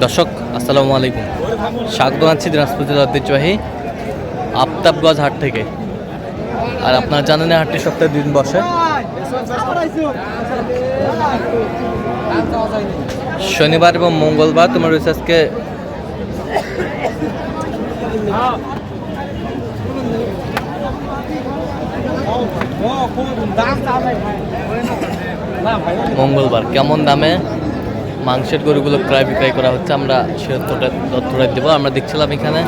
দর্শক আসসালামু আলাইকুম, স্বাগত জানাচ্ছি দিনাজপুর জেলার ঐতিহ্যবাহী আফতাবগঞ্জ হাট থেকে। আর আপনারা জানেন হাটটি সপ্তাহে 2 দিন বসে, শনিবার এবং মঙ্গলবার। তোমার রয়েছে আজকে মঙ্গলবার। কেমন দামে মাংসের গরুগুলো ক্রয় বিক্রয় করা হচ্ছে আমরা সে তথ্যটা দেবো। আমরা দেখছিলাম এখানে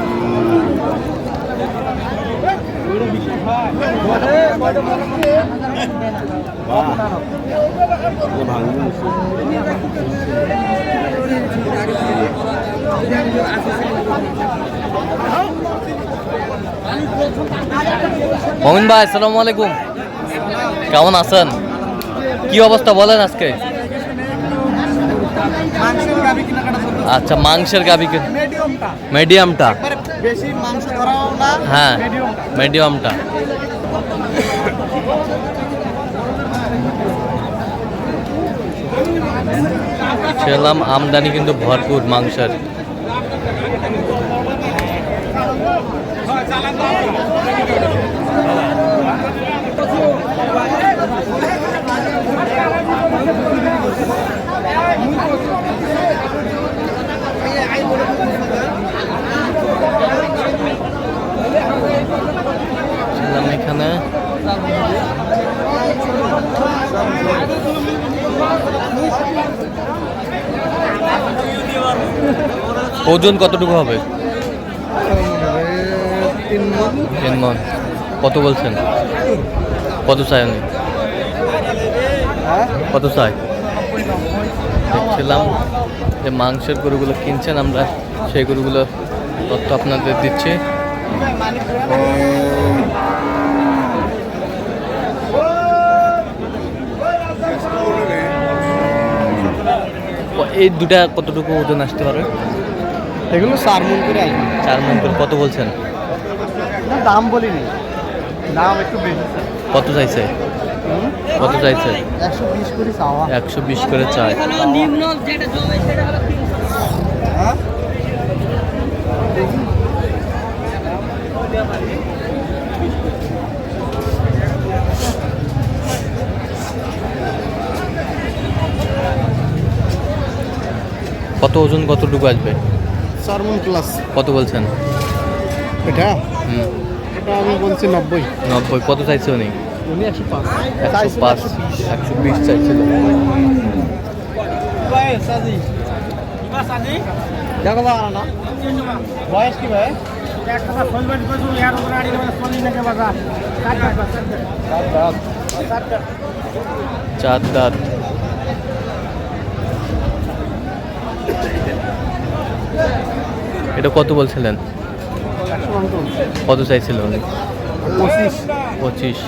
মমিন ভাই, আসসালামু আলাইকুম, কেমন আছেন? কি অবস্থা বলেন আজকে? আচ্ছা, মাংসের গাভী মিডিয়ামটা, হ্যাঁ মিডিয়ামটা। ছিলাম আমদানি কিন্তু ভরপুর মাংসের। এখানে ওজন কতটুকু হবে? 3 মণ। কত বলছেন? কত চাই উনি? কত চাই? দেখছিলাম যে মাংসের গরুগুলো কিনছেন, আমরা সেই গরুগুলো তথ্য আপনাদের দিচ্ছি। এই দুটা কতটুকু ওজন আসতে পারে? এগুলো 4 মণ করে আসবে। 4 মণ করে। কত বলছেন? দাম বলিনি, দাম একটু বেশি। কত চাইছে? কত চাইছে? 120 করে চাওয়া। 120 করে চাই। কত ওজন কতটুকু আসবে? 4 মণ প্লাস। কত বলছেন এটা এটা আমি বলছি 90। 90। কত চাইছে উনি? উনি 105। 105। 120 চাইছিল। দেখো বাবা না বয়স কি ভাই? চার দাঁত। এটা কত বলছিলেন? কত চাইছিল উনি? 25।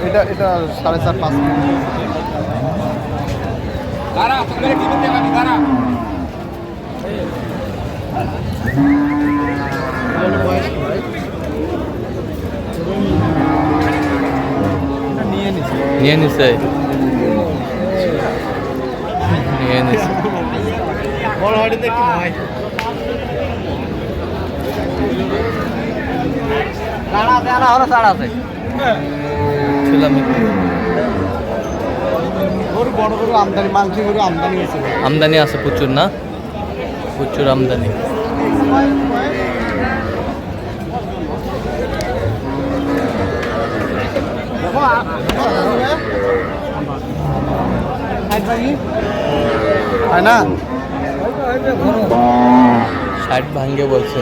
এটা 4.5-5। নিয়ে নিছে বড় হাড়িতে কি ভাই? কাড়া দেনা হলো ছাড় আছে। ছিলাম গরু বড় গরু আমদানি, মাংস গরু আমদানি হয়েছে। আমদানি আছে প্রচুর, না প্রচুর আমদানি। না 60 ভাঙ্গে বলছে।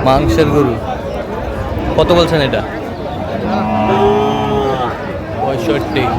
মাংসের গরু কত বলছেন? এটা 65।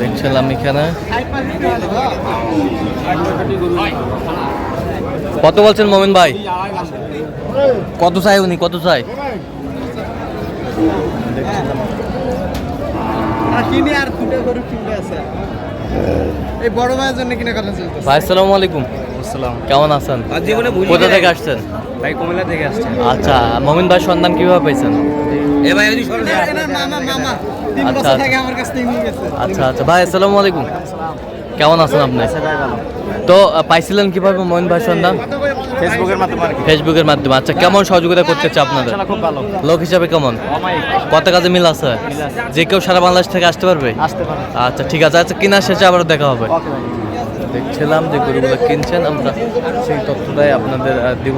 দেখছিলাম এখানে কত বলছেন মোমিন ভাই? কত চাই উনি, কত চাই? কিনে আর দুটো গরু কিনতে আছে এই বড় ভাইয়ের জন্য কিনে কথা চলতেছে। ভাই আসসালামু আলাইকুম। আসসালাম। কেমন আছেন? আর জীবনে কোথা থেকে আসছেন? ভাই কুমিল্লা থেকে আসছে। আচ্ছা, মোমিন ভাই সন্ধান কিভাবে পাইছেন? এ ভাই যদি সরে মামা 3 আচ্ছা, বছর আচ্ছা। থেকে আমার কাছ থেকে নিয়ে গেছে। আচ্ছা আচ্ছা ভাই আসসালামু আলাইকুম। কেমন আছেন আপনি? ভাই ভালো। তো পাইছিলেন কিভাবে মোমিন ভাই সন্ধান? ফেসবুকের মাধ্যমে আর কি। ফেসবুকের মাধ্যমে। আচ্ছা, কেমন সহযোগিতা করতেছে আপনাদের? খুব ভালো। লোক হিসাবে কেমন? কত কাজে মিল আছে? যে কেউ সারা বাংলাদেশ থেকে আসতে পারবে? আসতে পারে। আচ্ছা ঠিক আছে, আচ্ছা কেনার শেষে আবার দেখা হবে। ওকে ভাই। দেখছিলাম যে গরুগুলো কিনছেন, আমরা সেই তথ্যটাই আপনাদের দিব।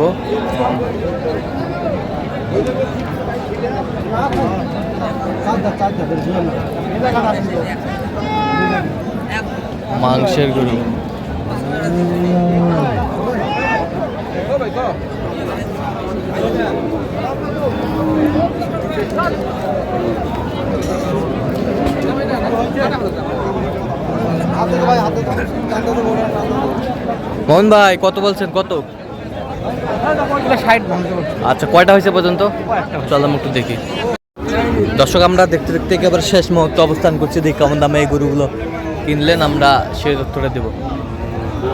মাংসের গরু মোহন ভাই কত বলছেন? কত? 60 ভাঙতে। আচ্ছা, কয়টা হয়েছে পর্যন্ত? চলো আমি একটু দেখি। দর্শক, আমরা দেখতে দেখতে একেবারে শেষ মুহূর্তে অবস্থান করছি। দেখি কেমন দামে এই গরুগুলো কিনলেন, আমরা সেই তথ্যটা দেবো।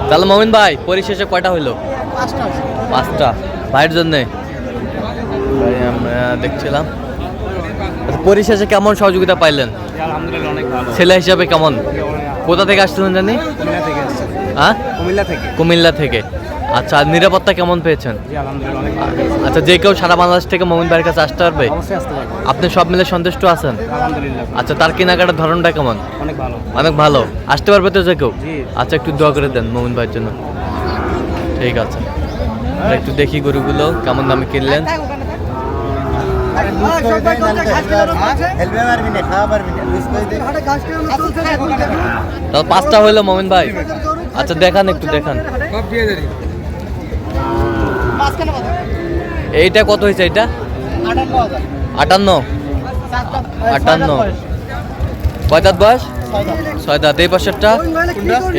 তাহলে মোমিন ভাই পরিশেষে কয়টা হইলো? 5টা ভাইয়ের জন্যে। ভাই আমরা দেখছিলাম। আচ্ছা, পরিশেষে কেমন সহযোগিতা পাইলেন? আলহামদুলিল্লাহ অনেক ভালো। ছেলে হিসাবে কেমন? কোথা থেকে আসছিলেন জানি? কুমিল্লা থেকে আসছে। হ্যাঁ, কুমিল্লা থেকে। কুমিল্লা থেকে। আচ্ছা, নিরাপত্তা কেমন পেয়েছেন? জি আলহামদুলিল্লাহ অনেক ভালো। আচ্ছা, যে কেউ সারা বাংলাদেশ থেকে মোমিন ভাইয়ের কাছে আসতে পারবে? অবশ্যই আসতে পারবে। আপনি সব মিলে সন্তুষ্ট আছেন? আলহামদুলিল্লাহ আচ্ছা, তার কেনাকাটার ধরনটা কেমন? অনেক ভালো। অনেক ভালো। আসতে পারবে তো যে কেউ? জি। আচ্ছা, একটু দোয়া করে দেন মোমিন ভাইয়ের জন্য। ঠিক আছে, আমরা একটু দেখি গরুগুলো কেমন দামে কিনলেন। তাও 5টা হইলো মোমিন ভাই। আচ্ছা দেখান, একটু দেখান। এইটা কত হয়েছে? এইটা 58। 58। কয় দাঁত বয়স? 6 দাঁত। এই পাশেরটা?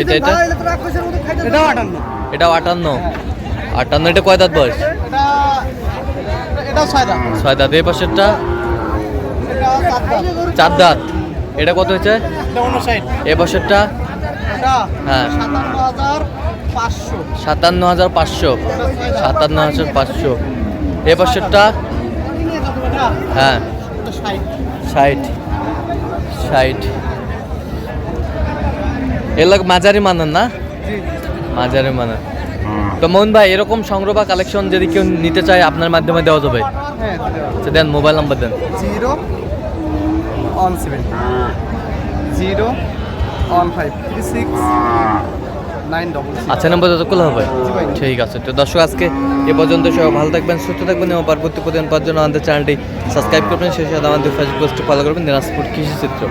এটা এটা এটাও 58। 58। এটা কয় দাঁত বয়স? 6 দাঁত। এই পাশেরটা? 4 দাঁত। এটা কত হয়েছে? এ পাশেরটা? হ্যাঁ 57,500। 57,500। এ পাশেরটা? হ্যাঁ 60। এলাকা মাঝারি মানেন না? মাঝারি মানেন। তো মোহন ভাই, এরকম সংগ্রহ বা কালেকশন যদি কেউ নিতে চায় আপনার মাধ্যমে দেওয়া যাবে? আচ্ছা দেন, মোবাইল নাম্বার দেন। 017 01536 আচ্ছা, নাম্বার যতগুলো হবে। ঠিক আছে। তো দর্শক, আজকে এ পর্যন্ত সবাই ভালো থাকবেন, সুস্থ থাকবেন এবং পরবর্তী প্রতিদিন পাওয়ার জন্য আমাদের চ্যানেলটি সাবস্ক্রাইব করবেন। সেই সাথে আমাদের ফেসবুক পোস্টে ফলো করবেন, দিনাজপুর কৃষি চিত্র।